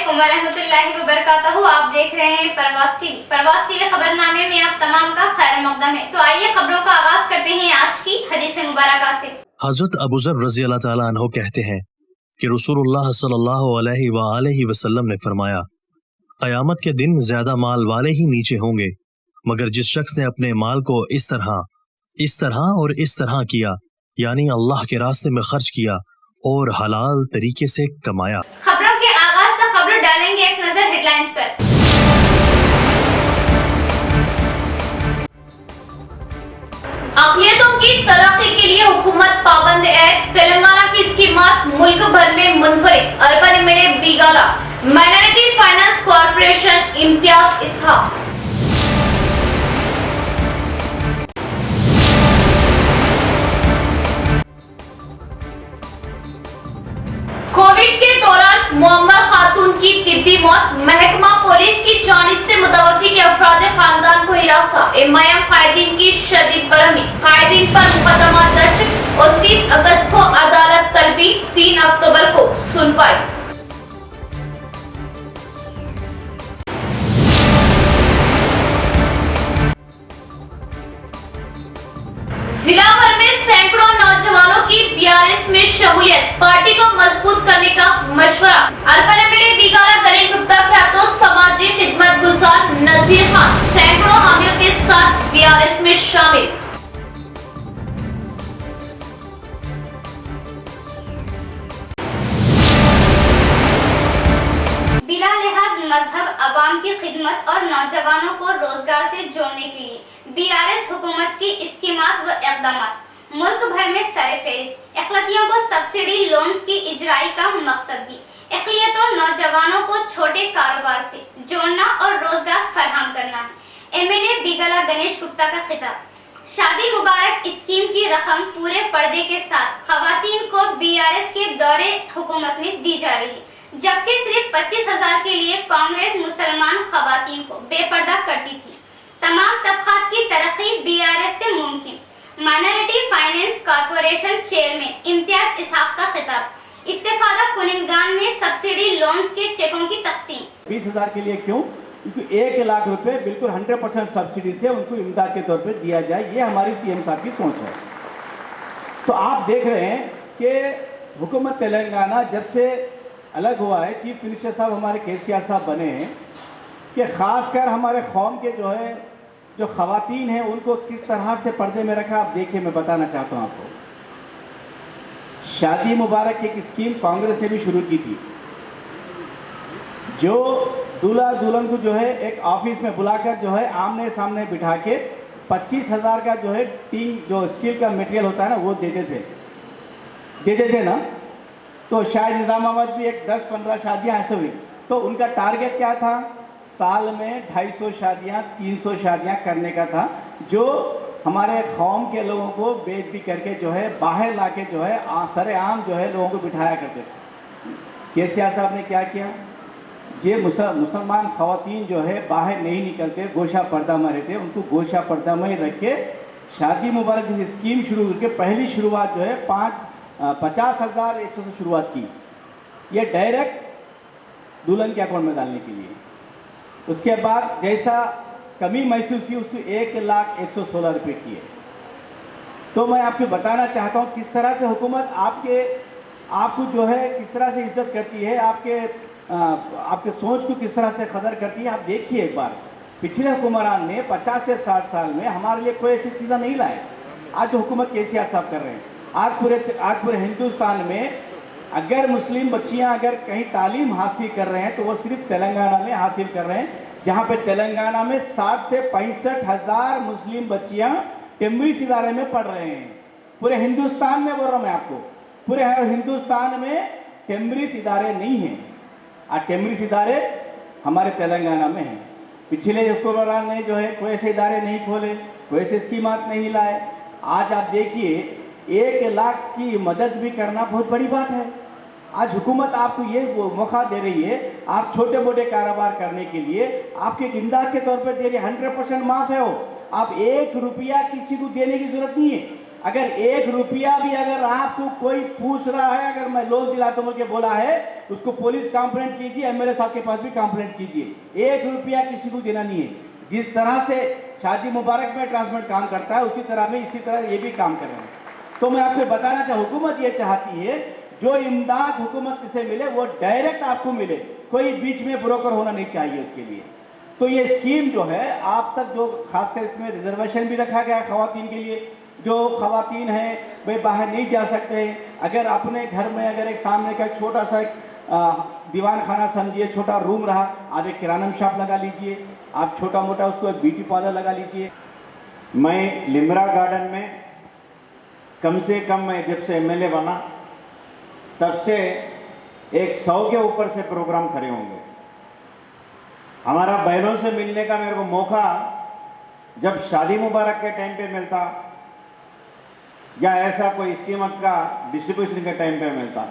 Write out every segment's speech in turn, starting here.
अस्सलामुअलैकुम वरहमतुल्लाहि वबरकातुहू। आप देख रहे हैं परवास टीवी खबरनामे में आप तमाम का खैर मकदम है। तो आइए खबरों का आगाज करते हैं आज की हदीस मुबारका से। हजरत अबू ज़र रज़ी अल्लाह ताला अन्हु कहते हैं कि रसूलुल्लाह सल्लल्लाहु अलैहि वसल्लम ने फरमाया, क़यामत के दिन ज्यादा माल वाले ही नीचे होंगे, मगर जिस शख्स ने अपने माल को इस तरह और इस तरह किया, यानी अल्लाह के रास्ते में खर्च किया और हलाल तरीके से कमाया। खबरों के आगाज से खबर डालेंगे एक नजर हेडलाइंस पर। अक़लियतों की तरक्की के लिए हुकूमत पाबंद है। तेलंगाना की स्कीमात मुल्क भर में मुनफरिद। Urban MLA Bigala, minority finance corporation Imtiaz Ishaq. Covid के दौरान मुअम्मर खातून की तिब्बी मौत। महकमा पुलिस की जानिब से मुतवफ़ी के अफराद खानदान को हिरासा। एमआईएम कायदीन की शदीद बरहमी। कायदीन पर मुकदमा दर्ज। 29 अगस्त को अदालत तलबी, 3 अक्टूबर को सुनवाई। जिला भर में सैकड़ों नौजवानों की बीआरएस में शमूलियत। पार्टी को मजबूत करने का मशवरा। अर्बन एमएलए बिगाला गणेश गुप्ता के हाथों समाजी खिदमत गुजार नजीर खान सैकड़ों हामियों के साथ बीआरएस में शामिल। बिला लिहाज मजहब अवाम की खिदमत और नौजवानों को रोजगार से जोड़ने के लिए बीआरएस हुकूमत की स्कीमात व इक़दामात मुल्क भर में सरफेज। अक़लियतों को सब्सिडी लोन्स की इजराई का मकसद भी अक़लियतों नौजवानों को छोटे कारोबार से जोड़ना और रोजगार फराहम करना है। एमएलए बिगाला गणेश गुप्ता का खिताब। शादी मुबारक स्कीम की रकम पूरे पर्दे के साथ खवातीन को बीआरएस के दौरे हुकूमत में दी जा रही है, जबकि सिर्फ 25,000 के लिए कांग्रेस मुसलमान खवातीन को बेपर्दा करती थी। तमाम तबक़ात की तरक्की बीआरएस से मुमकिन। Minority finance corporation chairman Imtiaz Ishaq का खिताब। इस्तेफादा कुनिंदगान में सब्सिडी लोन्स के चेकों की तकसीम। 20,000 के लिए क्यों? क्योंकि 1 लाख रुपए बिल्कुल 100% सब्सिडी से उनको इमदाद के तौर पे दिया जाए, ये हमारी सीएम साहब की सोच है। तो आप देख रहे हैं कि हुकूमत तेलंगाना जब से अलग हुआ है, चीफ मिनिस्टर साहब हमारे केसीआर साहब बने हैं, कि ख़ासकर हमारे कौम के जो ख़वातीन हैं उनको किस तरह से पर्दे में रखा। आप देखिए, मैं बताना चाहता हूँ आपको। शादी मुबारक एक स्कीम कांग्रेस ने भी शुरू की थी, जो दूल्हा दुल्हन को जो है एक ऑफिस में बुलाकर जो है आमने सामने बिठा के 25,000 का जो है टीन जो स्टील का मटेरियल होता है ना, वो देते थे ना। तो शायद निज़ामाबाद भी एक 10-15 शादियाँ ऐसे हुई। तो उनका टारगेट क्या था? साल में 250 शादियाँ 300 शादियाँ करने का था, जो हमारे कौम के लोगों को बेइज्जती करके जो है बाहर लाके जो है सरेआम जो है लोगों को बिठाया करते थे। केसीआर साहब ने क्या किया? ये मुसलमान खवातीन जो है बाहर नहीं निकलते, गोशा पर्दा में रहते, उनको गोशा पर्दा में ही रख के शादी मुबारक जैसी स्कीम शुरू करके पहली शुरुआत जो है 50,100 से शुरुआत की, ये डायरेक्ट दुल्हन के अकाउंट में डालने के लिए। उसके बाद जैसा कमी महसूस की, उसको 1,116 रुपये किए। तो मैं आपको बताना चाहता हूँ किस तरह से हुकूमत आपको जो है किस तरह से इज्जत करती है, आपके सोच को किस तरह से कदर करती है। आप देखिए एक बार, पिछले हुक्मरान ने 50 से 60 साल में हमारे लिए कोई ऐसी चीज़ें नहीं लाए। आज जो हुकूमत केसीआर साहब कर रहे हैं, आज पूरे हिंदुस्तान में अगर मुस्लिम बच्चियां अगर कहीं तालीम हासिल कर रहे हैं तो वो सिर्फ तेलंगाना में हासिल कर रहे हैं, जहां पे तेलंगाना में 60 से 65,000 मुस्लिम बच्चियां टेम्ब्रिज इदारे में पढ़ रहे हैं। पूरे हिंदुस्तान में बोल रहा हूँ मैं आपको, पूरे हिंदुस्तान में टेम्ब्रिज इदारे नहीं हैं। आज टेम्ब्रिज इदारे हमारे तेलंगाना में हैं। पिछले हुक्मरान ने जो है कोई ऐसे इदारे नहीं खोले, कोई ऐसे स्कीमात नहीं लाए। आज आप देखिए 1 लाख की मदद भी करना बहुत बड़ी बात है। आज हुकूमत आपको ये मौका दे रही है, आप छोटे मोटे कारोबार करने के लिए आपके इमदाद के तौर पर दे रही है। 100% माफ है वो। आप 1 रुपया किसी को देने की जरूरत नहीं है। अगर 1 रुपया भी अगर आपको कोई पूछ रहा है, अगर मैं लोन दिलाता हूं के बोला है, उसको पुलिस कंप्लेंट कीजिए, एमएलए साहब के पास भी कंप्लेंट कीजिए। 1 रुपया किसी को देना नहीं है। जिस तरह से शादी मुबारक में ट्रांसमेंट काम करता है, उसी तरह में इसी तरह ये भी काम कर रहे हैं। तो मैं आपको बताना चाहूँ, हुकूमत ये चाहती है जो इमदाद हुकूमत से मिले वो डायरेक्ट आपको मिले, कोई बीच में ब्रोकर होना नहीं चाहिए उसके लिए। तो ये स्कीम जो है आप तक, जो खासकर इसमें रिजर्वेशन भी रखा गया है खवातीन के लिए। जो खवातीन हैं वे बाहर नहीं जा सकते, अगर अपने घर में अगर एक सामने का छोटा सा दीवान खाना समझिए, छोटा रूम रहा, आप एक किराना शॉप लगा लीजिए, आप छोटा मोटा उसको एक ब्यूटी पार्लर लगा लीजिए। मैं लिमरा गार्डन में कम से कम मैं जब से एमएलए बना तब से 100 के ऊपर से प्रोग्राम खड़े होंगे। हमारा बहनों से मिलने का मेरे को मौका जब शादी मुबारक के टाइम पे मिलता या ऐसा कोई स्कीमत का डिस्ट्रीब्यूशन के टाइम पे मिलता।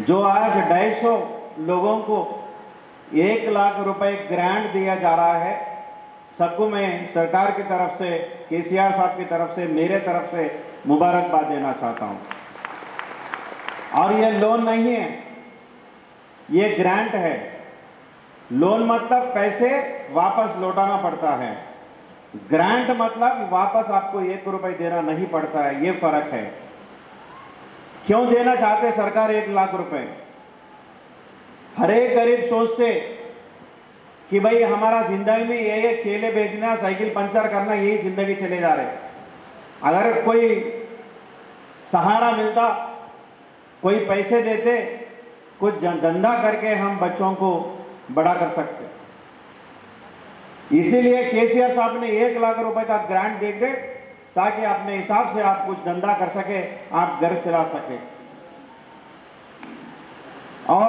जो आज 250 लोगों को 1 लाख रुपए ग्रांट दिया जा रहा है, सबको मैं सरकार की तरफ से, केसीआर साहब की तरफ से, मेरे तरफ से मुबारकबाद देना चाहता हूं। और ये लोन नहीं है, ये ग्रांट है। लोन मतलब पैसे वापस लौटाना पड़ता है, ग्रांट मतलब वापस आपको 1 रुपए देना नहीं पड़ता है। ये फर्क है। क्यों देना चाहते सरकार 1 लाख रुपए? हर एक गरीब सोचते कि भाई हमारा जिंदगी में ये केले बेचना, साइकिल पंचर करना, यही जिंदगी चले जा रहे। अगर कोई सहारा मिलता, कोई पैसे देते, कुछ धंधा करके हम बच्चों को बड़ा कर सकते। इसीलिए केसीआर साहब ने 1 लाख रुपए का ग्रांट दे दे ताकि अपने हिसाब से आप कुछ धंधा कर सके, आप घर चला सके। और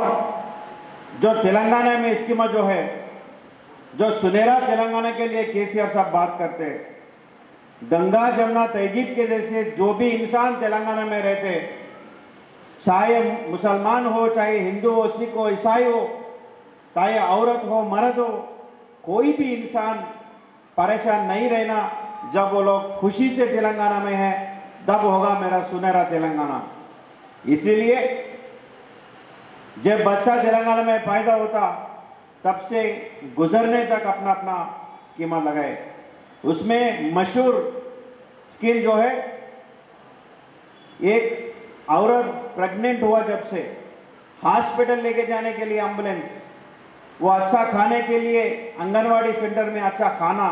जो तेलंगाना में स्कीम जो है, जो सुनहरा तेलंगाना के लिए केसीआर साहब बात करते हैं, गंगा जमुना तहजीब के जैसे जो भी इंसान तेलंगाना में रहते, चाहे मुसलमान हो, चाहे हिंदू हो, सिख हो, ईसाई हो, चाहे औरत हो, मर्द हो, कोई भी इंसान परेशान नहीं रहना। जब वो लोग खुशी से तेलंगाना में है, तब होगा मेरा सुनहरा तेलंगाना। इसीलिए जब बच्चा तेलंगाना में पैदा होता, तब से गुजरने तक अपना अपना स्कीमा लगाए। उसमें मशहूर स्कीम जो है, एक औरत प्रेग्नेंट हुआ जब से, हॉस्पिटल लेके जाने के लिए एम्बुलेंस, वो अच्छा खाने के लिए आंगनवाड़ी सेंटर में अच्छा खाना,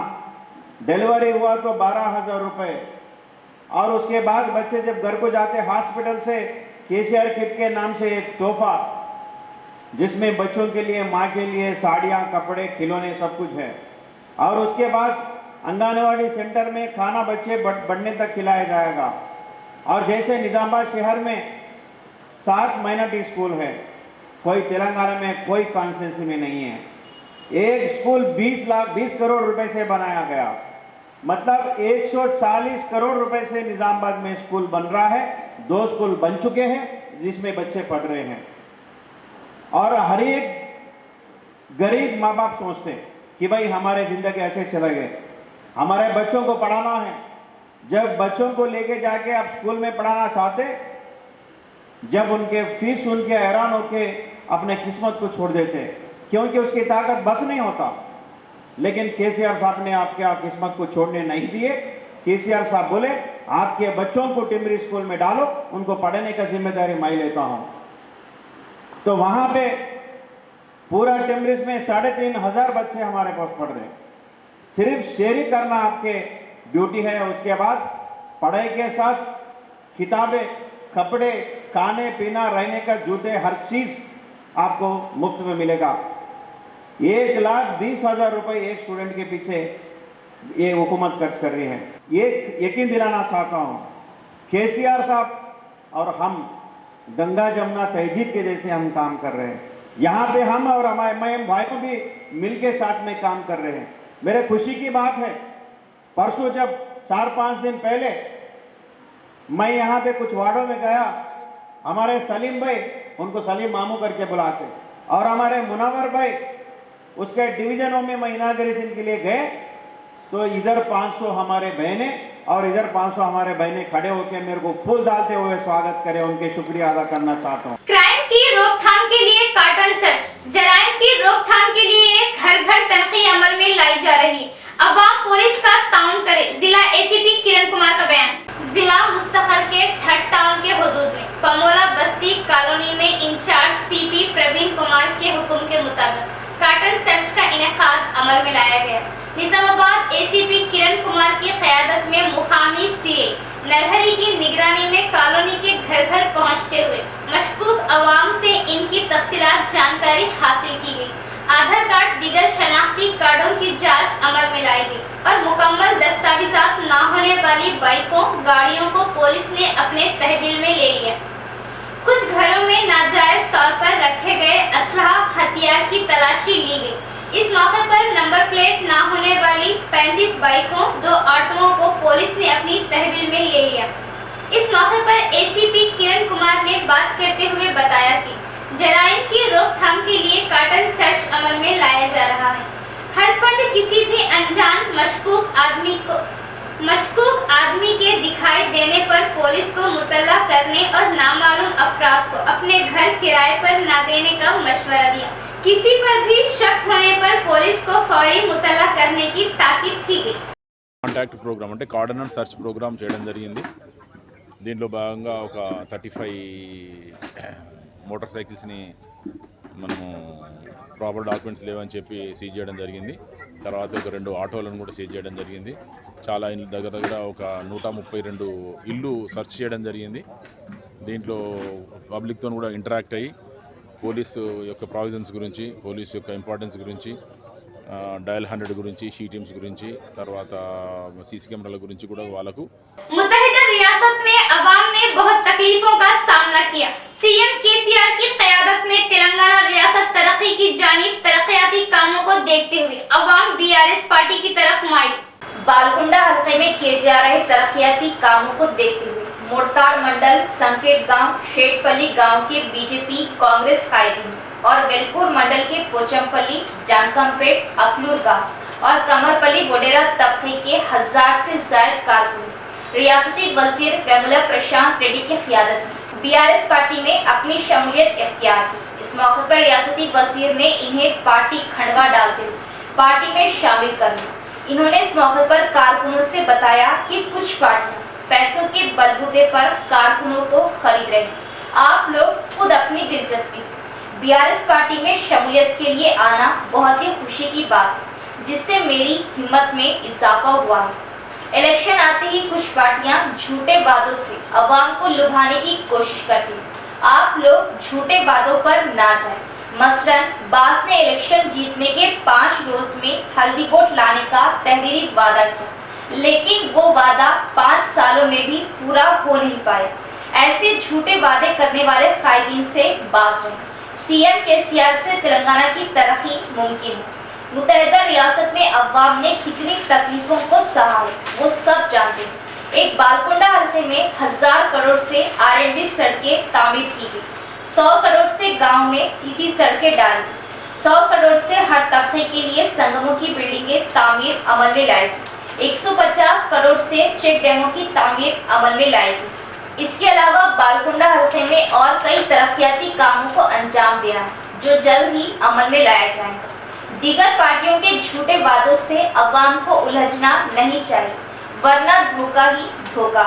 डिलीवरी हुआ तो 12,000 रुपए, और उसके बाद बच्चे जब घर को जाते हॉस्पिटल से केसीआर किट के नाम से एक तोहफा, जिसमें बच्चों के लिए, माँ के लिए साड़ियाँ, कपड़े, खिलौने सब कुछ है। और उसके बाद आंगनवाड़ी सेंटर में खाना बच्चे बढ़ने तक खिलाया जाएगा। और जैसे निजामाबाद शहर में 7 माइनॉरिटी स्कूल है, कोई तेलंगाना में कोई कॉन्स्टिट्यूंसी में नहीं है। एक स्कूल 20 करोड़ रुपए से बनाया गया, मतलब 140 करोड़ रुपए से निजामाबाद में स्कूल बन रहा है। 2 स्कूल बन चुके हैं जिसमें बच्चे पढ़ रहे हैं। और हर एक गरीब माँ बाप सोचते कि भाई हमारे जिंदगी ऐसे चले गए, हमारे बच्चों को पढ़ाना है। जब बच्चों को लेके जाके आप स्कूल में पढ़ाना चाहते, जब उनके फीस उनके हैरान होके अपने किस्मत को छोड़ देते, क्योंकि उसकी ताकत बस नहीं होता। लेकिन केसीआर साहब ने आपके किस्मत को छोड़ने नहीं दिए। केसीआर साहब बोले आपके बच्चों को टिमरी स्कूल में डालो, उनको पढ़ने का जिम्मेदारी मैं लेता हूं। तो वहां पे पूरा टिमरिस में 3,500 बच्चे हमारे पास पढ़ रहे हैं। सिर्फ शेयरिंग करना आपके ड्यूटी है। उसके बाद पढ़ाई के साथ किताबें, कपड़े, खाने पीना, रहने का जूते, हर चीज आपको मुफ्त में मिलेगा। 1,20,000 रुपए एक स्टूडेंट के पीछे ये हुकूमत खर्च कर रही है। ये यकीन दिलाना चाहता हूं, केसीआर साहब और हम गंगा जमुना तहजीब के जैसे हम काम कर रहे हैं। यहाँ पे हम और हमारे भाई को भी मिलके साथ में काम कर रहे हैं। मेरे खुशी की बात है, परसों जब 4-5 दिन पहले मैं यहाँ पे कुछ वार्डों में गया, हमारे सलीम भाई, उनको सलीम मामू करके बुलाते, और हमारे मुनव्वर भाई उसके डिवीजनों में मैं इनाग्रेशन के लिए गए, तो इधर 500 हमारे बहनें और इधर 500 हमारे बहने खड़े होकर मेरे को फूल डालते हुए स्वागत करें, उनके शुक्रिया अदा करना चाहता हूँ। क्राइम की रोकथाम के लिए कार्टन सर्च, जराइम की रोकथाम के लिए घर घर तनक़ी अमल में लाई जा रही। अवाम पुलिस का ताउन करे, जिला एसीपी किरण कुमार का बयान। जिला मुस्तखर के थर्ड टाउन के हुदूद में पमोला बस्ती कॉलोनी में इंचार्ज सीपी प्रवीण कुमार के हुक्म के मुताबिक कार्टन सर्च का इनेकाद अमल में लाया गया। निजामाबाद एसीपी किरण कुमार की क़यादत में मुकामी सीए नरहरी की निगरानी में कॉलोनी के घर घर पहुंचते हुए मशकूक अवाम से इनकी तफसीलात जानकारी हासिल की गई। आधार कार्ड दीगर शनाख्ती कार्डों की जांच अमल में लाई गई और मुकम्मल दस्तावेजात न होने वाली बाइकों गाड़ियों को पुलिस ने अपने तहवील में ले लिया। कुछ घरों में नाजायज तौर पर रखे गए असलहा हथियार की तलाशी ली गई। इस मौके पर नंबर प्लेट न होने वाली 35 बाइकों 2 ऑटोओं को पुलिस ने अपनी तहवील में ले लिया। इस मौके पर एसीपी किरण कुमार ने बात करते हुए बताया कि जराइम की रोकथाम के लिए कार्टन सर्च अमल में लाया जा रहा है। हर फंड किसी भी अनजान मशकूक आदमी के दिखाई देने पर पुलिस को मुतल्ला करने और नामालूम अफराद को अपने घर किराए पर न देने का मशवरा दिया। किसी पर भी शक होने पर पुलिस को फौरी मुतल्ला करने की ताकीद की गई। కాంటాక్ట్ ప్రోగ్రామ్ అంటే కార్డనర్ సర్చ్ ప్రోగ్రామ్ చేయడం జరిగింది. దీనిలో భాగంగా ఒక 35 మోటార్ సైకిల్స్ని మనము ప్రాపర్ డాక్యుమెంట్స్ లేవని చెప్పి సీజ్ చేయడం జరిగింది. తర్వాత ఒక 2 ఆటోలను కూడా సీజ్ చేయడం జరిగింది. చాలా దగ్గర దగ్గర ఒక 132 ఇల్లు సెర్చ్ చేయడం జరిగింది. దీంట్లో పబ్లిక్తో కూడా ఇంటరాక్ట్ అయ్యి పోలీసు యొక్క ప్రావిజన్స్ గురించి, పోలీసు యొక్క ఇంపార్టెన్స్ గురించి, డయల్ 100 గురించి, షీ టీమ్స్ గురించి, తర్వాత सीसी कैमराల గురించి కూడా వాళ్ళకు मुत्तहिदा रियासत में अवाम ने बहुत तकलीफों का सामना किया। सीएम केसीआर की क़यादत में तेलंगाना रियासत तरक्की की जानिब तरक्याती कामों को देखते हुए अवाम बीआरएस पार्टी की तरफ माई। बालकुंडा हल्के में किए जा रहे तरक्याती कामों को देखते हुए मोरताड़ मंडल संकेत गांव, शेठपल्ली गांव के बीजेपी कांग्रेस कायदीन और वेलपुर मंडल के पोचमपल्ली, जानकमपेट, अकलूर गांव और कमरपल्ली वडेरा तबके के 1000 से ज्यादा कारकुन रियासती वजीर वेमुला प्रशांत रेड्डी की क़यादत में बीआरएस पार्टी में अपनी शमूलियत इख्तियार की। इस मौके पर रियासती वजीर ने इन्हें पार्टी खंडवा डालते हुए पार्टी में शामिल कर लिया। इन्होंने इस मौके पर कारकुनों से बताया कि कुछ पार्टियां पैसों के बलबूते पर कारकुनों को खरीद रही। आप लोग खुद अपनी दिलचस्पी से बीआरएस पार्टी में शमूलियत के लिए आना बहुत ही खुशी की बात है, जिससे मेरी हिम्मत में इजाफा हुआ है। इलेक्शन आते ही कुछ पार्टियां झूठे वादों से अवाम को लुभाने की कोशिश करती हैं। आप लोग झूठे वादों पर ना जाएं। मसलन बास ने इलेक्शन जीतने के 5 रोज में हल्दी बोट लाने का तहरीरी वादा किया, लेकिन वो वादा 5 सालों में भी पूरा हो नहीं पाया। ऐसे झूठे वादे करने वाले कायदीन से बाज रहें। सीएम केसीआर से तेलंगाना की तरक्की मुमकिन है। मुत्तहिदा रियासत में अवाम ने कितनी तकलीफों को सहा है वो सब जानते हैं। एक बालकुंडा हल्के में 1000 करोड़ से R&D सड़कें तामीर की गई, 100 करोड़ से गांव में सीसी सड़कें डाली गई, 100 करोड़ से हर तबके के लिए संगमों की बिल्डिंगें तामीर अमल में लाई गई, 150 करोड़ से चेक डैमों की तामीर अमल में लाई गई। इसके अलावा बालकुंडा हल्के में और कई तरक्याती कामों को अंजाम दिया है, जो जल्द ही अमल में लाया जाएगा। दीगर पार्टियों के झूठे वादों से अवाम को उलझना नहीं चाहिए, वरना धोखा ही धोखा।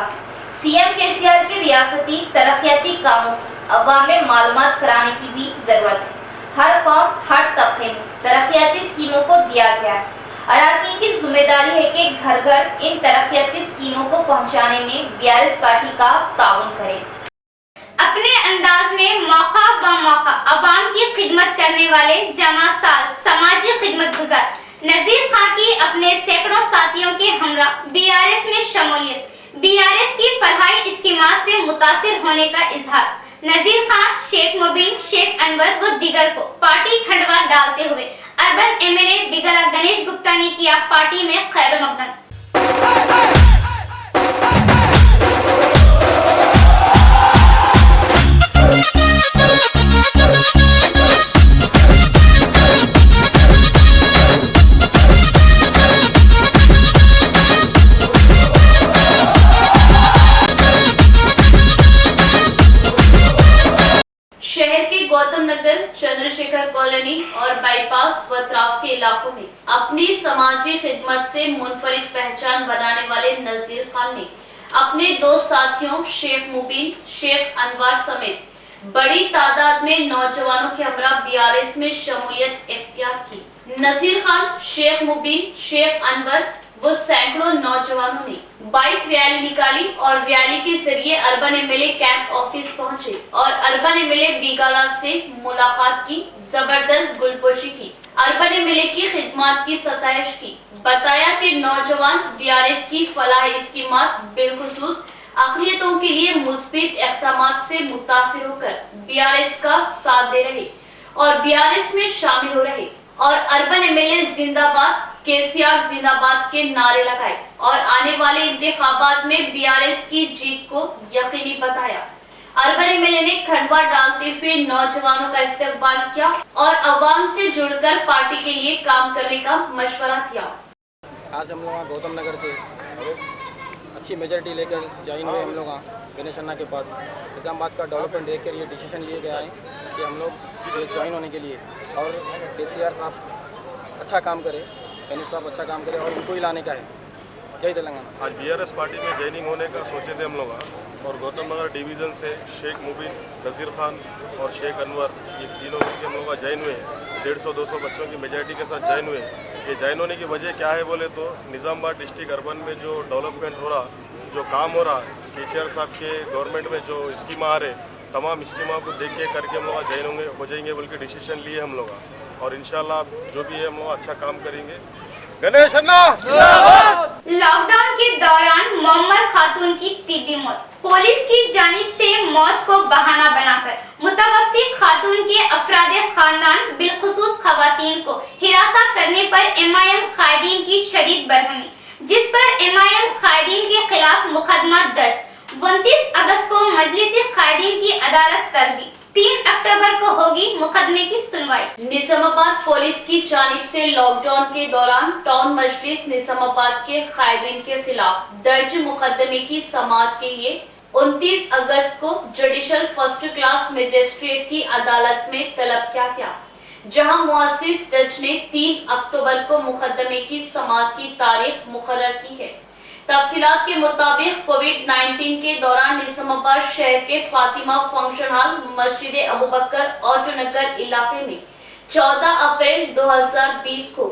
सीएम केसीआर की रियासती तरक्याती कामों की अवाम में मालूमात कराने की भी जरूरत है। हर कौम हर तबके में तरक्याती स्कीमों को दिया गया है। अराकीन की जिम्मेदारी है कि घर घर इन तरक्याती स्कीमों को पहुंचाने में बीआरएस पार्टी का ताउन करे। अपने अंदाज में मौका ब मौका अवाम की खिदमत करने वाले जमासाल समाजी खिदमत गुजार नजीर खान की अपने सैकड़ों साथियों के हमरा बीआरएस में शमूलियत, बीआरएस की फलाही स्कीमात से मुतासिर होने का इजहार। नजीर खान, शेख मुबीन, शेख अनवर व दीगर को पार्टी खंडवा डालते हुए अर्बन एमएलए बिगला गणेश गुप्ता ने किया पार्टी में खैर मकदम। आसपास व त्राफ के इलाकों में अपनी समाजी खिदमत से मुनफरिद पहचान बनाने वाले नजीर खान ने अपने दो साथियों शेख मुबीन, शेख अनवर समेत बड़ी तादाद में नौजवानों के हमरा BRS में शमूलियत इख्तियार की। नजीर खान, शेख मुबीन, शेख अनवर वो सैकड़ों नौजवानों ने बाइक रैली निकाली और रैली के जरिए अर्बन MLA कैंप ऑफिस पहुंचे और अर्बन MLA बीगाला से मुलाकात की, जबरदस्त गुलपोशी की, अर्बन MLA की खिदमत की सताइश की। बताया कि नौजवान BRS की फलाह स्कीमात बिलखुसूस अक़लियतों के लिए मुस्बित इक़दामात से मुतासिर होकर BRS का साथ दे रहे और BRS में शामिल हो रहे और अर्बन MLA जिंदाबाद, KCR जिंदाबाद के नारे लगाए और आने वाले इंतखाबात में BRS की जीत को यकीनी बताया। अर्बन MLA ने खंडवा डालते हुए नौजवानों का इस्तेमाल किया और अवाम से जुड़कर पार्टी के लिए काम करने का मशवरा दिया। आज हम लोग गौतम नगर से अच्छी मेजॉरिटी लेकर ज्वाइन हुए। हम लोग गणेश अन्ना के पास निज़ामाबाद का डेवलपमेंट देख कर ये डिसीजन लिए गया है कि हम लोग ज्वाइन होने के लिए और KCR साहब अच्छा काम करे, गणेश साहब अच्छा काम करे और उनको ही लाने का है। जय तेलंगाना। आज BRS पार्टी में ज्वाइनिंग होने का सोचे थे हम लोग और गौतम नगर डिवीज़न से शेख मुबीन, नज़ीर खान और शेख अनवर ये तीनों मिलकर हम लोग ज्वाइन हुए। 150-200 बच्चों की मेजॉरिटी के साथ ज्वाइन हुए। ये ज्वाइन होने की वजह क्या है बोले तो निज़ामाबाद डिस्ट्रिक्ट अर्बन में जो डेवलपमेंट हो रहा, जो काम हो रहा, KCR साहब के गवर्नमेंट में जो स्कीम आ रहे, तमाम स्कीमों को देख के करके हम लोग ज्वाइन हो जाएंगे बोल के डिसीजन लिए हम लोग और इंशाल्लाह जो भी है हम लोग अच्छा काम करेंगे। गणेश अन्ना। लॉकडाउन के दौरान मोहम्मद खातून की तिब्बी मौत। पुलिस की जानिब से मौत को बहाना बनाकर मुतवफ़्फ़ी खातून के अफरादे खानदान बिलखुसूस खवातीन को हिरासत करने पर MIM कायदीन की शदीद बरहमी, जिस पर MIM कायदीन के खिलाफ मुकदमा दर्ज। 29 अगस्त को मजलिस कायदीन की अदालत तलबी, 3 अक्टूबर को होगी मुकदमे की सुनवाई। निजामाबाद पुलिस की जानिब से लॉकडाउन के दौरान टाउन मजलिस निजामाबाद के कायदीन के खिलाफ दर्ज मुकदमे की समाअत के लिए 29 अगस्त को जुडिशल फर्स्ट क्लास मजिस्ट्रेट की अदालत में तलब किया गया, जहां मुअस्सिस जज ने 3 अक्टूबर को मुकदमे की समाअत की तारीख मुकर्रर की है। तफसीलात के मुताबिक कोविड-19 के दौरान निजामाबाद शहर के फातिमा फंक्शन हॉल मस्जिद अबू बकर ऑटोनगर इलाके में 14 अप्रैल 2020 को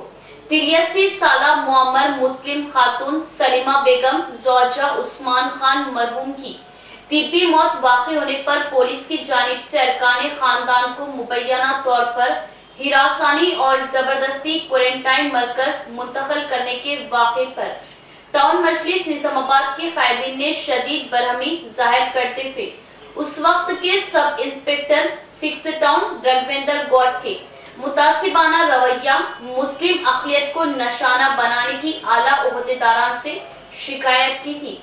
83 साला मुअम्मर मुस्लिम खातून सलीमा बेगम ज़ौजा उस्मान खान मरहूम की तिब्बी मौत वाक़ई होने पर पुलिस की जानिब से अरकान खानदान को मुबैना तौर पर हिरासानी और जबरदस्ती क्वारंटाइन मरकज मुंतकिल करने के वाक़े पर टाउन मजलिस निजामाबाद के कायदीन ने शदीद बरहमी जाहिर करते हुए उस वक्त के sub inspector 6th town Raghvendra Gaur के मुतासिबाना रवैया, मुस्लिम अक़लियत को निशाना बनाने की आला ओहदेदारान से शिकायत की थी।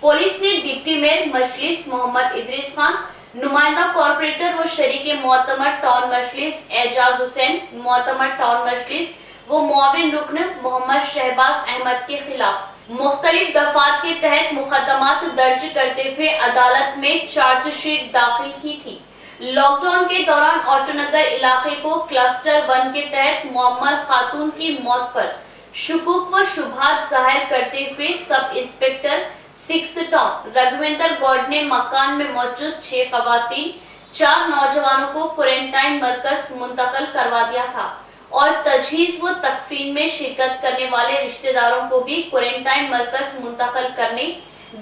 पुलिस ने डिप्टी मेयर मजलिस मोहम्मद इदरीस खान, नुमाइंदा कॉर्पोरेटर व शरीके मोअतमर टाउन मजलिस एजाज हुसैन, मोअतमर टाउन मजलिस वो मुआविन रुकन मोहम्मद शहबाज अहमद के खिलाफ मुख्तलिफ दफात के तहत मुकदमात दर्ज करते हुए अदालत में चार्जशीट दाखिल की थी। लॉकडाउन के दौरान ऑटोनगर इलाके को क्लस्टर 1 के तहत मुअम्मर खातून की मौत पर शुकूक व शुबहात जाहिर करते हुए sub inspector 6th town Raghvendra Gaur ने मकान में मौजूद 6 खवातीन, 4 नौजवानों को क्वारंटाइन मरकज मुंतकिल करवा दिया था और तजहीज व तकफीन में शिरकत करने वाले रिश्तेदारों को भी क्वारंटाइन मरकज मुंतकिल करने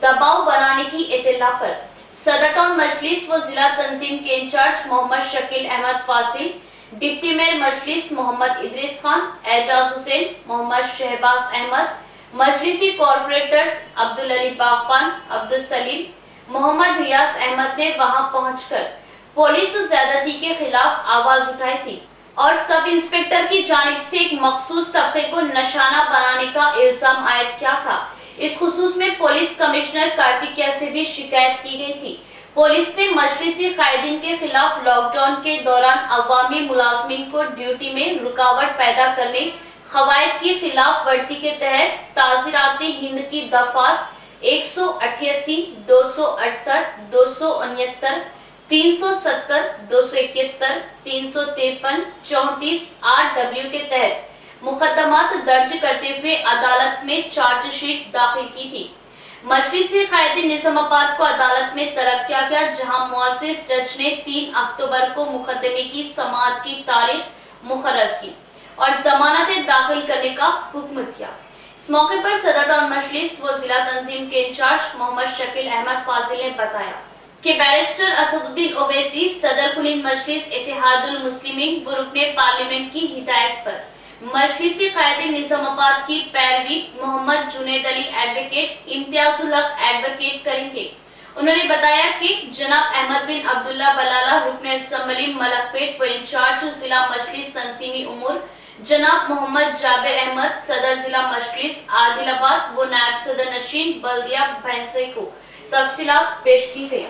दबाव बनाने की इत्तला पर सदर टाउन मजलिस व जिला तंजीम के incharge Mohammed Shakeel Ahmed Fasil, deputy mayor Majlis Mohammed Idris Khan, Ejaz Hussain, Mohammed Shahbaz Ahmed, मजलिसी कॉर्पोरेटर्स अब्दुल अली बागपान, अब्दुल सलीम, मोहम्मद रियाज अहमद ने वहां पहुंचकर पुलिस ज्यादती के खिलाफ आवाज उठाई थी और सब इंस्पेक्टर की जानिब से एक मखसूस तबके को निशाना बनाने का इल्जाम आयद किया था। इस खुसूस में पुलिस कमिश्नर कार्तिकेय से भी शिकायत की गई थी। पुलिस ने मजलिसी कायदीन के खिलाफ लॉकडाउन के दौरान अवामी मुलाजमीन को ड्यूटी में रुकावट पैदा करने, खवायद की खिलाफ वर्जी के तहत ताज़ीरात हिंद की दफात 188, 268, 269, 370, 271, 353, 34, 8W के तहत मुकदमात दर्ज करते हुए अदालत में चार्जशीट दाखिल की थी। मजलिस कायदीन निजामाबाद को अदालत में तलब किया गया, जहां मुअज़्ज़िज़ जज ने 3 अक्टूबर को मुकदमे की समाअत की तारीख मुकर्रर की और जमानतें दाखिल करने का हुक्म दिया। इस मौके पर सदर टाउन मजलिस व जिला तंजीम के इंचार्ज मोहम्मद शकील अहमद फाजिल ने बताया कि बैरिस्टर असदुद्दीन ओवैसी सदर कुलीन मजलिस इत्तेहादुल मुस्लिमीन व रुकने पार्लियामेंट की हिदायत पर मजलिस कायदीन निजामाबाद की पैरवी मोहम्मद जुनैद अली एडवोकेट इम्तियाजुल हक एडवोकेट करेंगे। उन्होंने बताया कि जनाब अहमद बिन अब्दुल्ला बलाला रुकने असम्बली मलकपेट व इंचार्ज जिला मजलिस तंजीमी उमूर जनाब मोहम्मद जाबिर अहमद सदर जिला मजलिस आदिलाबाद व नायब सदर नशीन बल्दिया भैंसे को तफसीलात पेश की गई।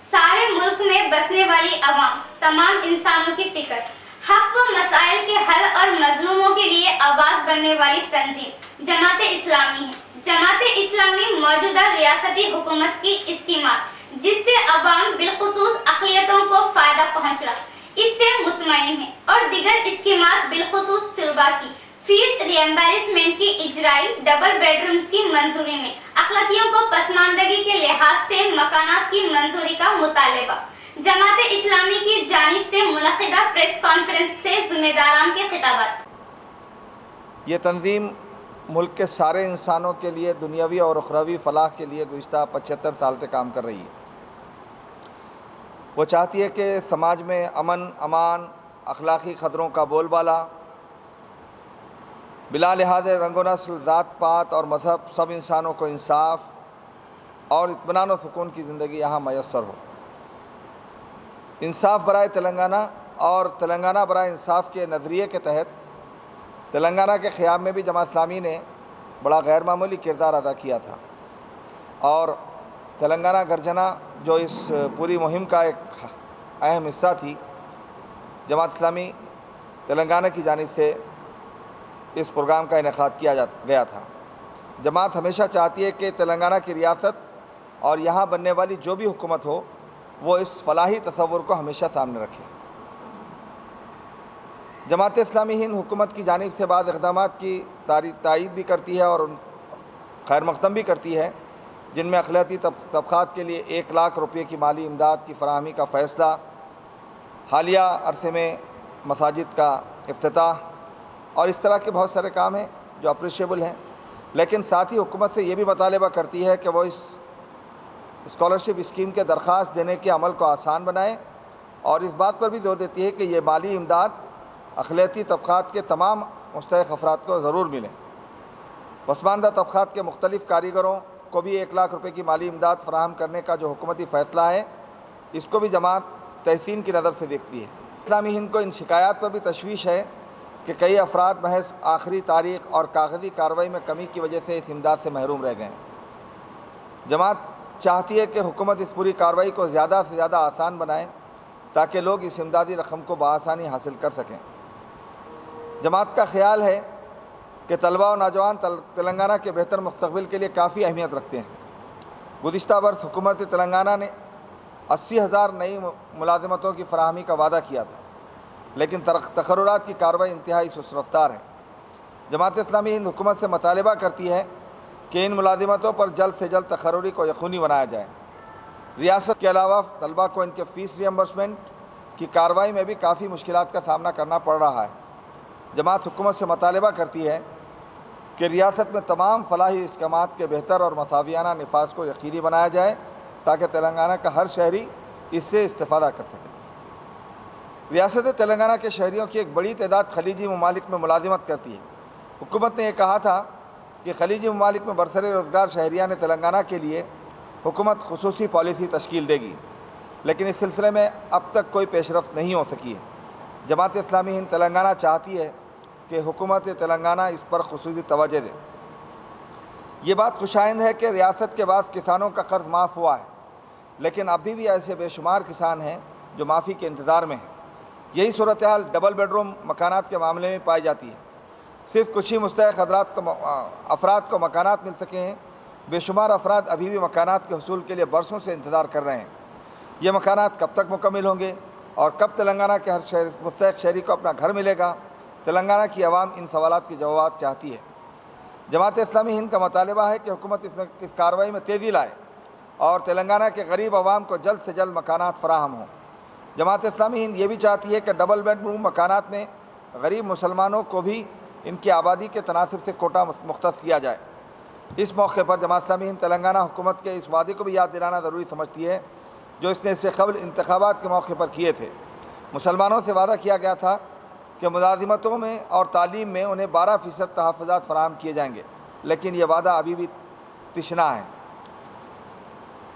सारे मुल्क में बसने वाली अवाम, तमाम इंसानों की फिक्र, हक व मसाइल के हल और मजलूमों के लिए आवाज बनने वाली तंजीम जमात इस्लामी है। जमात इस्लामी मौजूदा रियासती हुकूमत की स्कीमात जिससे अवाम बिलखुसूस अक़लियतों को फायदा पहुँच रहा, इससे मुतमईन है और दिगर स्कीमात बिलखुसूस तलबा की फीस रिएम्बर्समेंट की इजराई, डबल बेडरूम्स की मंजूरी में अक़लियतों को पसमानदगी के लिहाज से मकानात की मंजूरी का मुतालबा। जमात इस्लामी की जानिब से मुनक़िदा प्रेस कॉन्फ्रेंस से ज़िम्मेदारान के खिताबात। ये तंजीम मुल्क के सारे इंसानों के लिए दुनियावी और उखरवी फ़लाह के लिए गुज़िश्ता 75 साल से काम कर रही है। वो चाहती है कि समाज में अमन, अमान, अखलाक़ी ख़तरों का बोलबाला बिला लिहाज रंगो नस्ल, ज़ात पात और मज़हब सब इंसानों को इंसाफ और इत्मीनान व सुकून की ज़िंदगी यहाँ मैसर हो। इंसाफ बराए तेलंगाना और तेलंगाना बराए इंसाफ के नज़रिए के तहत तेलंगाना के क़याम में भी जमात इस्लामी ने बड़ा गैर मामूली किरदार अदा किया था और तेलंगाना गर्जना जो इस पूरी मुहिम का एक अहम हिस्सा थी, जमात इस्लामी तेलंगाना की जानिब से इस प्रोग्राम का इनेकाद किया गया था। जमात हमेशा चाहती है कि तेलंगाना की रियासत और यहाँ बनने वाली जो भी हुकूमत हो वो इस फलाही तसव्वुर को हमेशा सामने रखे। जमात इस्लामी हिंद हुकूमत की जानिब से बाद इक़दामात की तायीद भी करती है और खैर मक़दम भी करती है, जिनमें अक़लियती तबक़ात के लिए 1 लाख रुपये की माली इमदाद की फ़राहमी का फ़ैसला, हालिया अरसे में मसाजिद का इफ्तिताह और इस तरह के बहुत सारे काम हैं जो अप्रिशिएबल हैं। लेकिन साथ ही हुकूमत से ये भी मुतालबा करती है कि वो इस स्कॉलरशिप स्कीम के दरख्वास्त देने के अमल को आसान बनाए और इस बात पर भी जोर देती है कि ये माली इमदाद अक़लियती तबक़ात के तमाम मुस्तहिक़ अफराद को ज़रूर मिले। पसमानदा तबक़ात के मुख्तलिफ़ कारीगरों को भी 1 लाख रुपये की माली इमदाद फ़राहम करने का जो हुकूमती फ़ैसला है, इसको भी जमात तहसीन की नज़र से देखती है। इस्लामी हिंद को इन शिकायत पर भी तशवीश है कि कई अफराद महज आखिरी तारीख़ और कागज़ी कार्रवाई में कमी की वजह से इस इमदाद से महरूम रह गए। जमात चाहती है कि हुकूमत इस पूरी कार्रवाई को ज़्यादा से ज़्यादा आसान बनाए ताकि लोग इस इमदादी रकम को बआसानी हासिल कर सकें। जमात का ख्याल है कि तलबा और नौजवान तेलंगाना के बेहतर मुस्तक़बिल के लिए काफ़ी अहमियत रखते हैं। गुज़िश्ता बरस हुकूमत तेलंगाना ने 80,000 नई मुलाज़मतों की फ़राहमी का वादा किया था, लेकिन तक़र्रुरात की कार्रवाई इंतहाई सुस्त रफ्तार है। जमात इस्लामी हिंद हुकूमत से मुतालबा करती है कि इन मुलाज़मतों पर जल्द से जल्द तक़र्रुरी को यकीनी बनाया जाए। रियासत के अलावा तलबा को इनके फ़ीस रिएम्बर्समेंट की कार्रवाई में भी काफ़ी मुश्किलात का सामना करना पड़ रहा है। जमात हुकूमत से मुतालबा करती है कि रियासत में तमाम फलाही इस्कामात के बेहतर और मसावियाना निफाज को यकीनी बनाया जाए ताकि तेलंगाना का हर शहरी इससे इस्तेफ़ादा कर सके। रियासत तेलंगाना के शहरियों की एक बड़ी तादाद खलीजी ममालिक में मुलाजिमत करती है। हुकूमत ने यह कहा था कि खलीजी ममालिक में बरसरे रोज़गार शहरियान तेलंगाना के लिए हुकूमत खुसूसी पॉलिसी तश्कील देगी, लेकिन इस सिलसिले में अब तक कोई पेशरफ्त नहीं हो सकी है। जमात इस्लामी हिंद तेलंगाना चाहती है कि हुकूमत तेलंगाना इस पर खुसूसी तवज्जो दे। ये बात खुशाइंद है कि रियासत के बाद किसानों का कर्ज माफ़ हुआ है, लेकिन अभी भी ऐसे बेशुमार किसान हैं जो माफ़ी के इंतज़ार में हैं। यही सूरत हाल डबल बेडरूम मकानात के मामले में पाई जाती है। सिर्फ कुछ ही मुस्तहिक़ अफराद को मकानात मिल सके हैं। बेशुमार अफराद अभी भी मकानात के हसूल के लिए बरसों से इंतज़ार कर रहे हैं। ये मकानात कब तक मुकम्मल होंगे और कब तेलंगाना के हर मुस्तहिक शहरी को अपना घर मिलेगा, तेलंगाना की आवाम इन सवालात के जवाब चाहती है। जमात इस्लामी हिंद का मुतालबा है कि हुकूमत इस कार्रवाई में तेज़ी लाए और तेलंगाना के गरीब आवाम को जल्द से जल्द मकानात फराहम हों। जमात इस्लामी हिंद ये भी चाहती है कि डबल बेडरूम मकानात में गरीब मुसलमानों को भी इनकी आबादी के तनासिब से कोटा मुख्तस किया जाए। इस मौके पर जमात इस्लामी हिंद तेलंगाना हुकूमत के इस वादे को भी याद दिलाना ज़रूरी समझती है जो इसने इससे कबल इंतखाबात के मौके पर किए थे। मुसलमानों से वादा किया गया था कि मुलाजिमतों में और तालीम में उन्हें 12% तहफ़्फ़ुज़ात फराहम किए जाएंगे, लेकिन यह वादा अभी भी तिशना है।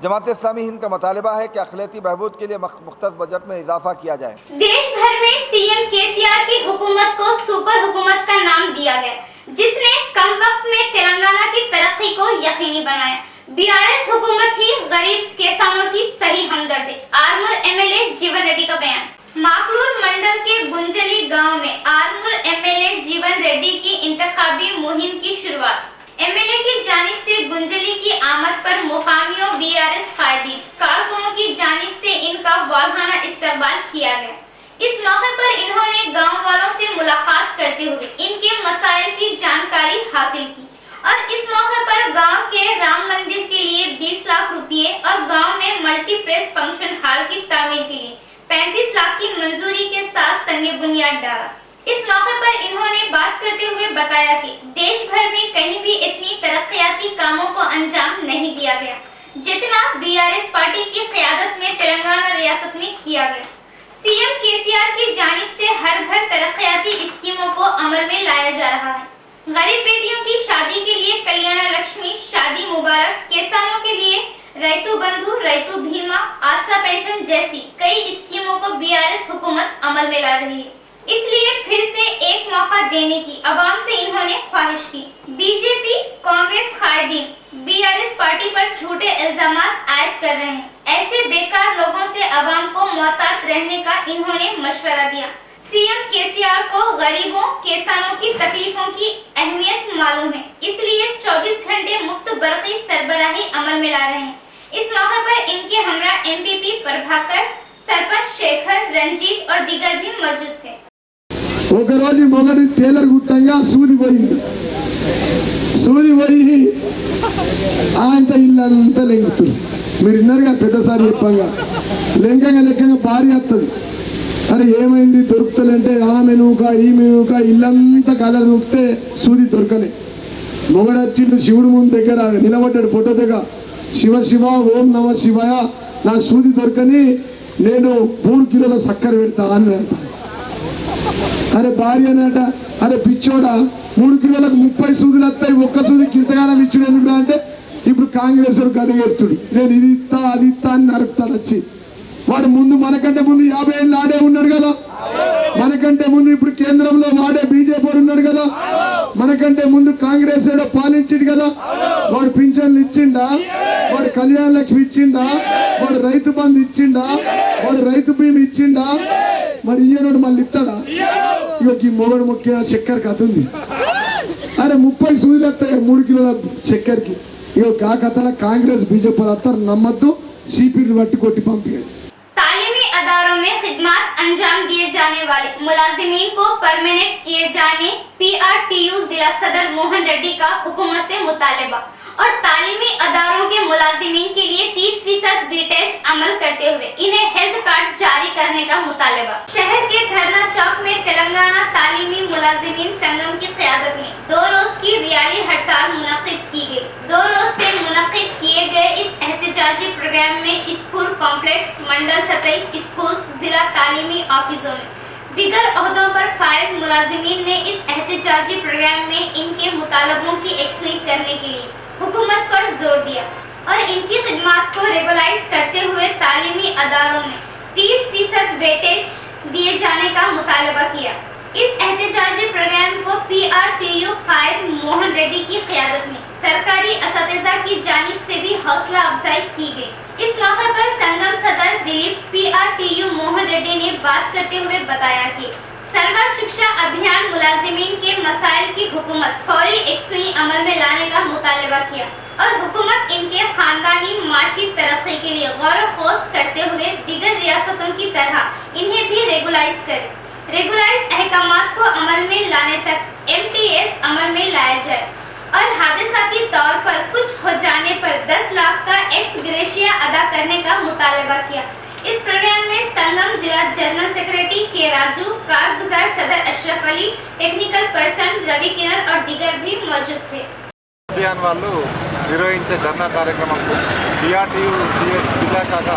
जमात इस्लामी हिंद का मुतालबा है कि अक़लियती बहबूद के लिए मुख्तस बजट में इजाफा किया जाए। देश भर में सीएम केसीआर की हुकूमत को सुपर हुकूमत का नाम दिया गया, जिसने कम वक्त में तेलंगाना की तरक्की को यकीनी बनाया। बीआरएस हुकूमत ही गरीब किसानों की सही हमदर्द है। आरमूर एमएलए जीवन रेड्डी का बयान। माकलूर मंडल के गुंजली गांव में आरमूर एमएलए जीवन रेड्डी की इंतखाबी मुहिम की शुरुआत। एमएलए की जानिब से गुंजली की आमद पर मुकामियों बीआरएस कायदीन कारकुनों की जानिब से इनका वारहाना इस्तकबाल किया गया। इस मौके पर इन्होंने गांव वालों से मुलाकात करते हुए इनके मसाइल की जानकारी हासिल की और इस मौके पर गांव के राम मंदिर के लिए 20 लाख रुपए और गांव में मल्टीप्लेक्स फंक्शन हॉल की तामीर के लिए 35 लाख की मंजूरी के साथ संगे बुनियाद डाला। इस मौके पर इन्होंने बात करते हुए बताया कि देश भर में कहीं भी इतनी तरक्याती कामों को अंजाम नहीं दिया गया जितना बीआरएस पार्टी की क़यादत में तेलंगाना रियासत में किया गया। सीएम केसीआर की जानिब से हर घर तरक्याती स्कीमों को अमल में लाया जा रहा है। गरीब बेटियों की शादी के लिए कल्याण लक्ष्मी शादी मुबारक, किसानों के लिए रैतु बंधु, रैतु भीमा, आशा पेंशन जैसी कई स्कीमों को बीआरएस हुकूमत अमल में ला रही है। इसलिए फिर से एक मौका देने की अवाम से इन्होंने ख्वाहिश की। बीजेपी कांग्रेस कायदीन बीआरएस पार्टी पर झूठे इल्जामात आयद कर रहे हैं। ऐसे बेकार लोगों से अवाम को मोहतात रहने का इन्होंने मशवरा दिया। सीएम केसीआर को गरीबों किसानों की तकलीफों की अहमियत मालूम है, इसलिए 24 घंटे मुफ्त बरक़ी सरबराही अमल में ला रहे हैं। इस मौके पर इनके हमरा एमपीपी प्रभाकर, सरपंच शेखर, रंजीत और दीगर भी मौजूद थे। ఒక రోజు మొగడి టేలర్ గుట్టంగా సూది పోయి ఆయన ఇల్లంతా లెంగుతుంది. మీరు విన్నారుగా పెద్దసారి చెప్పంగా లెంకంగా భారీ వస్తుంది. అరే ఏమైంది దొరుకుతలేంటే ఆమె నూక ఈమె నూక ఇల్లంతా కలర్ నూకితే సూది దొరకలే. మొగడు వచ్చిండు శివుడు ముందు దగ్గర నిలబడ్డాడు ఫోటో దగ్గర, శివ శివ ఓం నమ శివాయ, నా సూది దొరకని నేను 3 కిలోల చక్కెర పెడతా అన్నట. అరే భార్య అన్నట, అరే పిచ్చోడా 3 కిలోలకు 30 సూదులు వస్తాయి, ఒక్క సూదికి ఇంతగానం ఇచ్చుడు ఎందుకు అంటే ఇప్పుడు కాంగ్రెస్ గది ఎత్తుడు, నేను ఇది ఇస్తా అది ఇస్తా అని నరుకుతాడు వచ్చి. వాడు ముందు మనకంటే ముందు 50 ఏళ్ళు ఆడే ఉన్నాడు కదా, మనకంటే ముందు ఇప్పుడు కేంద్రంలో వాడే బీజేపీ ఉన్నాడు కదా, మనకంటే ముందు కాంగ్రెస్ పాలించిండు కదా. వాడు పింఛన్లు ఇచ్చిండా, వాడు కళ్యాణ లక్ష్మి ఇచ్చిండా, వాడు రైతు బంధు ఇచ్చిండా, వాడు రైతు బీమా ఇచ్చిండా, మరి ఈయనోడు మళ్ళీ ఇస్తాడా? ఇక ఈ మొగడు ముఖ్య చక్కెర కథ ఉంది. అరే 30 సూదులు వస్తాయి 3 కిలోల చక్కెరకి. ఇక ఆ కథలో కాంగ్రెస్ బీజేపీ వస్తారు, నమ్మద్దు, सीपीटी बट्टी कोटी पंपिए। तालीमी अदारों में खिदमत अंजाम दिए जाने वाले मुलाजिमीन को परमानेंट किए जाने पीआरटीयू जिला सदर मोहन रेड्डी का हुकूमत से मुतालबा और तालीमी अदारों के मुलाजिमीन के लिए 30% वेटेज अमल करते हुए इन्हें हेल्थ कार्ड जारी करने का मुतालबा। शहर के धरना चौक में तेलंगाना तालीमी मुलाजिमीन संगम की क़यादत में 2 रोज की रियाली हड़ताल मुनक्किद की गई। 2 रोज से मुनक्किद किए गए इस एहतजाजी प्रोग्राम में स्कूल कॉम्प्लेक्स, मंडल सतही स्कूल, जिला तालीमी ऑफिसों में दीगर ओहदों पर फायज मुलाजिमीन ने इस एहतजाजी प्रोग्राम में इनके मुतालबों की यकसुई करने के लिए हुकूमत पर जोर दिया और इनकी खिदमत को रेगुलाइज करते हुए तालीमी अदारों में 30% वेटेज दिए जाने का मुतालबा किया। इस एहतजाजी प्रोग्राम को पीआरटीयू कायद मोहन रेड्डी की क़यादत में सरकारी असातिज़ा की जानिब से भी हौसला अफजाई की गई। इस मौके पर संगम सदर दिलीप पीआरटीयू मोहन रेड्डी ने बात करते हुए बताया कि सर्व शिक्षा अभियान मुलाजिमीन के मसाइल की हुकूमत हुकूमत फौरी एकसूई अमल में लाने का मुतालबा किया और हुकूमत इनके खानदानी माशी तरक्की के लिए गौर खोज करते हुए दीगर रियासतों की तरह इन्हें भी रेगुलाइज करे। रेगुलाइज अहकामात को अमल में लाने तक MTS अमल में लाया जाए और हादसाती तौर पर कुछ हो जाने पर 10 लाख का एक्स ग्रेशिया अदा करने का मुतालबा किया। इस प्रोग्राम में संगम जिला जनरल सेक्रेटरी के राजू, कारगुजार सदर अशरफ अली, टेक्निकल पर्सन रवि किरण और दीगर भी मौजूद थे। అభియాన్ వాళ్ళు నిర్వహించే ధర్నా కార్యక్రమంకు BRTU TS జిల్లా శాఖ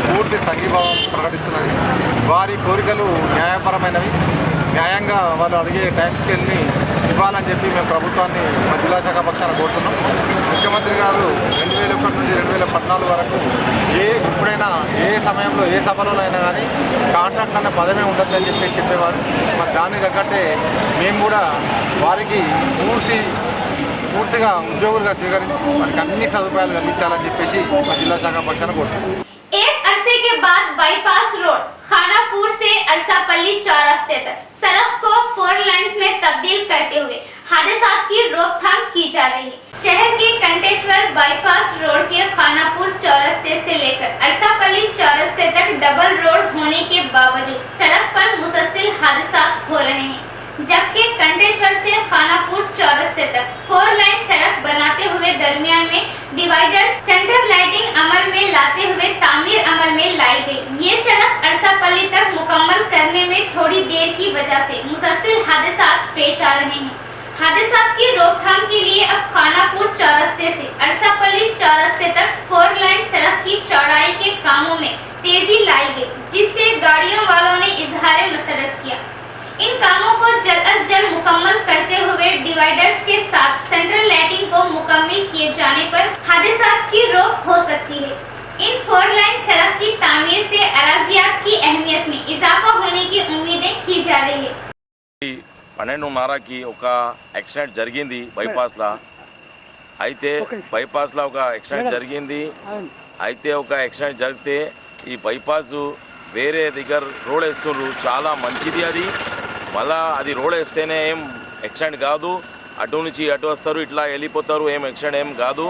పూర్తి సంఘీభావం ప్రకటిస్తున్నది. వారి కోరికలు న్యాయపరమైనవి. న్యాయంగా వాళ్ళు అడిగే టైం స్కేల్ని ఇవ్వాలని చెప్పి మేము ప్రభుత్వాన్ని మా జిల్లా శాఖ పక్షాన కోరుతున్నాం. ముఖ్యమంత్రి గారు 2001 నుండి 2014 వరకు ఎప్పుడైనా ఏ సమయంలో ఏ సభలోనైనా కానీ కాంట్రాక్ట్ అన్న పదమే ఉండదు అని చెప్పి చెప్పేవారు. మరి దానికి తగ్గట్టే మేము కూడా వారికి పూర్తిగా ఉద్యోగులుగా స్వీకరించి మనకి అన్ని సదుపాయాలు కల్పించాలని చెప్పేసి మా జిల్లా శాఖ పక్షాన కోరుతున్నాం. एक अरसे के बाद बाईपास रोड खानापुर से अरसापल्ली चौरास्ते तक सड़क को 4 लाइन्स में तब्दील करते हुए हादसात की रोकथाम की जा रही है। शहर के कंटेश्वर बाईपास रोड के खानापुर चौरास्ते से लेकर अरसापल्ली चौरास्ते तक डबल रोड होने के बावजूद सड़क पर मुसलसल हादसात हो रहे हैं, जबकि कंटेश्वर से खानापुर चौरास्ते तक 4 लाइन सड़क बनाते हुए दरमियान में डिवाइडर सेंटर लाइटिंग अमल में लाते हुए तामीर अमल में लाई गई। ये सड़क अरसापल्ली तक मुकम्मल करने में थोड़ी देर की वजह से मुसलसल हादसात पेश आ रहे हैं। हादसात की रोकथाम के लिए अब खानापुर चौरास्ते से अरसापल्ली चौरास्ते तक 4 लाइन सड़क की चौड़ाई के कामों में तेजी लाई गई, जिससे गाड़ियों वालों ने इजहार मसरत किया। इन कामों को जल्द अज जल्द मुकम्मल करते हुए डिवाइडर्स के साथ सेंट्रल लाइटिंग को मुकम्मल किए जाने पर हादसात की रोक हो सकती है। इन 4 लाइन सड़क की तामीर से अराजियात की अहमियत में इजाफा होने की उम्मीदें की जा रही है। 12:30కి ఒక యాక్సిడెంట్ జరిగింది బైపాస్లో. అయితే బైపాస్లో ఒక యాక్సిడెంట్ జరిగింది. అయితే ఒక యాక్సిడెంట్ జరిగితే ఈ బైపాస్ వేరే దగ్గర రోడ్ వేస్తున్నారు. చాలా మంచిది అది. మళ్ళా అది రోడ్ వేస్తేనే ఏం యాక్సిడెంట్ కాదు. అటు నుంచి అటు వస్తారు, ఇట్లా వెళ్ళిపోతారు, ఏం యాక్సిడెంట్ ఏం కాదు.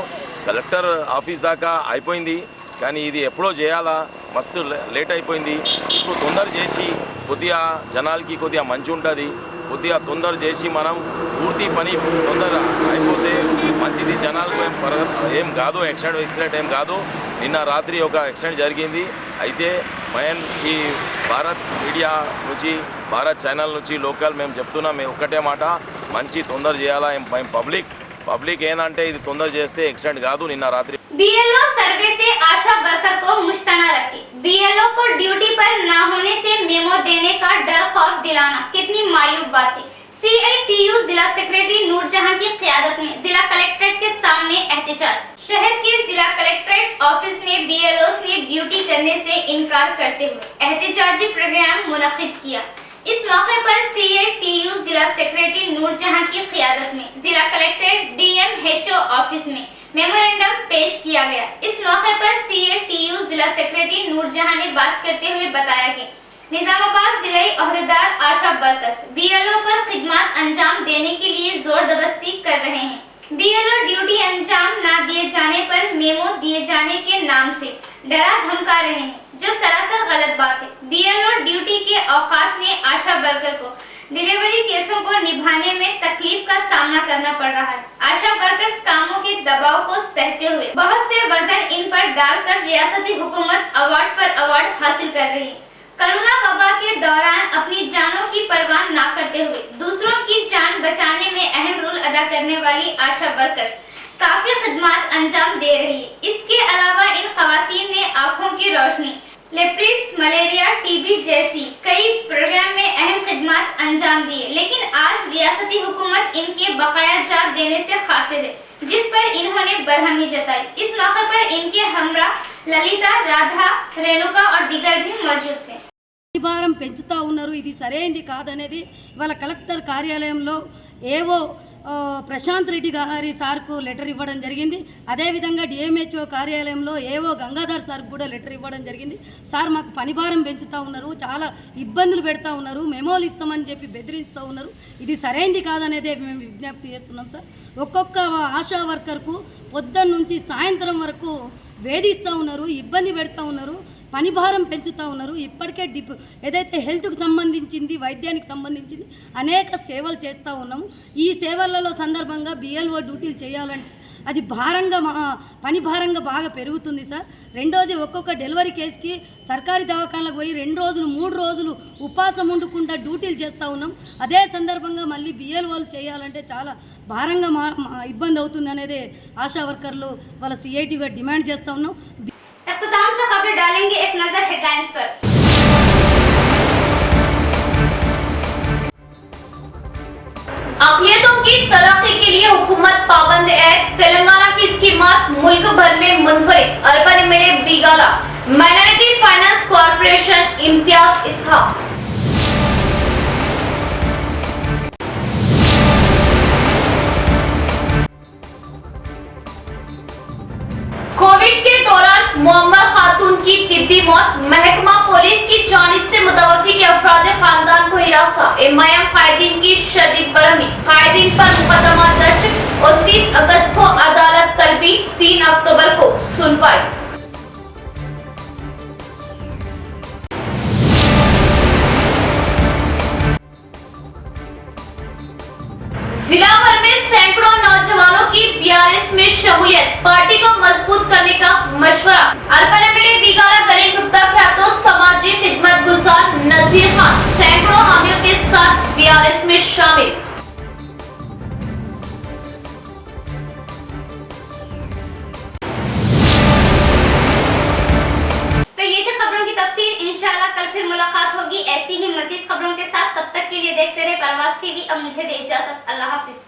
కలెక్టర్ ఆఫీస్ దాకా అయిపోయింది, కానీ ఇది ఎప్పుడో చేయాలా, మస్తు లేట్ అయిపోయింది. ఇప్పుడు తొందర చేసి కొద్దిగా జనాలకి కొద్దిగా మంచి ఉంటుంది. కొద్దిగా తొందర చేసి మనం పూర్తి పని తొందర అయిపోతే మంచిది. జనాలకు ఏం కాదు, యాక్సిడెంట్ ఏం కాదు. నిన్న రాత్రి ఒక యాక్సిడెంట్ జరిగింది. అయితే మేము ఈ భారత్ మీడియా నుంచి, భారత్ ఛానల్ నుంచి లోకల్ మేము చెప్తున్నాం, మేము ఒక్కటే మాట, మంచి తొందర చేయాలా. మేము పబ్లిక్ ఏంటంటే ఇది తొందర చేస్తే యాక్సిడెంట్ కాదు. నిన్న రాత్రి BLO सर्वे से आशा वर्कर को मुश्तना रखे। BLO को ड्यूटी पर न होने से मेमो देने का डर खौफ दिलाना कितनी मायूब बात है। CITU जिला सेक्रेटरी नूरजहां की क़यादत में जिला कलेक्ट्रेट के सामने एहतजाज। शहर के जिला कलेक्ट्रेट ऑफिस में BLOs ने ड्यूटी करने से इनकार करते हुए एहतजाजी प्रोग्राम मुनक्किद किया। इस मौके पर CITU जिला सेक्रेटरी नूरजहां की क़यादत में जिला कलेक्ट्रेट DMHO ऑफिस में मेमोरेंडम पेश किया गया। इस मौके पर CITU जिला सेक्रेटरी नूरजहां ने बात करते हुए बताया कि निजामाबाद जिले ओहदेदार आशा वर्कर्स BLO पर खिदमत अंजाम देने के लिए जोर दबस्ती कर रहे हैं। BLO ड्यूटी अंजाम न दिए जाने पर मेमो दिए जाने के नाम से डरा धमका रहे हैं, जो सरासर गलत बात है। BLO ड्यूटी के औकात में आशा वर्कर को डिलीवरी केसों को निभाने में तकलीफ का सामना करना पड़ रहा है। आशा वर्कर्स कामों के दबाव को सहते हुए बहुत से वजन इन पर डालकर रियासती हुकूमत अवार्ड पर अवार्ड हासिल कर रही है। कोरोना वबा के दौरान अपनी जानों की परवाह न करते हुए दूसरों की जान बचाने में अहम रोल अदा करने वाली आशा वर्कर्स काफी खिदमत अंजाम दे रही है। इसके अलावा इन खवातीन ने आँखों की रोशनी, लेप्रिस, मलेरिया, TB जैसी कई प्रोग्राम में अहम खिदमत अंजाम दिए, लेकिन आज रियासती हुकूमत इनके बकाया जात देने से कासिर है, जिस पर इन्होंने बरहमी जताई। इस मौके पर इनके हमरा ललिता, राधा, रेणुका और दीगर भी मौजूद थे। భారం పెంచుతూ ఉన్నారు. ఇది సరైనది కాదనేది ఇవాళ కలెక్టర్ కార్యాలయంలో ఏవో ప్రశాంత్ రెడ్డి గారి సార్కు లెటర్ ఇవ్వడం జరిగింది. అదేవిధంగా DMHO కార్యాలయంలో ఏవో గంగాధర్ సార్కు కూడా లెటర్ ఇవ్వడం జరిగింది. సార్ మాకు పని భారం పెంచుతూ ఉన్నారు, చాలా ఇబ్బందులు పెడతా ఉన్నారు, మెమోలు ఇస్తామని చెప్పి బెదిరిస్తూ ఉన్నారు. ఇది సరైనది కాదనేదే మేము విజ్ఞప్తి చేస్తున్నాం సార్. ఒక్కొక్క ఆశా వర్కర్కు పొద్దున్న నుంచి సాయంత్రం వరకు వేధిస్తూ ఉన్నారు, ఇబ్బంది పెడతా ఉన్నారు, పని భారం పెంచుతూ ఉన్నారు. ఇప్పటికే ఏదైతే హెల్త్కు సంబంధించింది, వైద్యానికి సంబంధించింది అనేక సేవలు చేస్తూ ఉన్నాము. ఈ సేవలలో సందర్భంగా బిఎల్ఓ డ్యూటీలు చేయాలంటే అది పని భారంగా బాగా పెరుగుతుంది సార్. రెండోది ఒక్కొక్క డెలివరీ కేసుకి సర్కారీ దవాఖానలకు పోయి 2 రోజులు 3 రోజులు ఉపవాసం ఉండుకుంటా డ్యూటీలు చేస్తూ ఉన్నాం. అదే సందర్భంగా మళ్ళీ బిఎల్ఓలు చేయాలంటే చాలా భారంగా ఇబ్బంది అవుతుంది అనేది ఆశా వర్కర్లు వాళ్ళ సిఐటిగా డిమాండ్ చేస్తూ ఉన్నాం. इख्तिताम से खबर डालेंगे एक नजर हेडलाइंस पर। अक़लियतों की तरक्की के लिए हुकूमत पाबंद है। तेलंगाना की स्कीमात मुल्क भर में मुनफरिद। Urban MLA Bigala, minority finance corporation Imtiaz Ishaq. Covid के दौरान मुअम्मर खातून की तिब्बी मौत। महकमा पुलिस की जानिब से मुतवफ़ी के अफराद खानदान को हिरासा। एमआईएम कायदीन की शदीद बरहमी। कायदीन पर मुकदमा दर्ज। 29 अगस्त को अदालत तलबी, 3 अक्टूबर को सुनवाई। जिला भर में सैकड़ों नौजवानों की बीआरएस में शमूलियत। पार्टी को मजबूत करने का मशवरा। अर्बन एमएलए बीगाला गणेश गुप्ता ख्यातो समाजी खिदमत गुजार नजीर खान सैकड़ों हामियों के साथ बीआरएस में शामिल। तो ये थी खबरों की तफसील। इंशाल्लाह कल फिर मुलाकात होगी ऐसी ही मजीद खबरों के साथ। तब तक के लिए देखते रहे परवाज़ टीवी। अब मुझे दे इजाजत। अल्लाह हाफिज।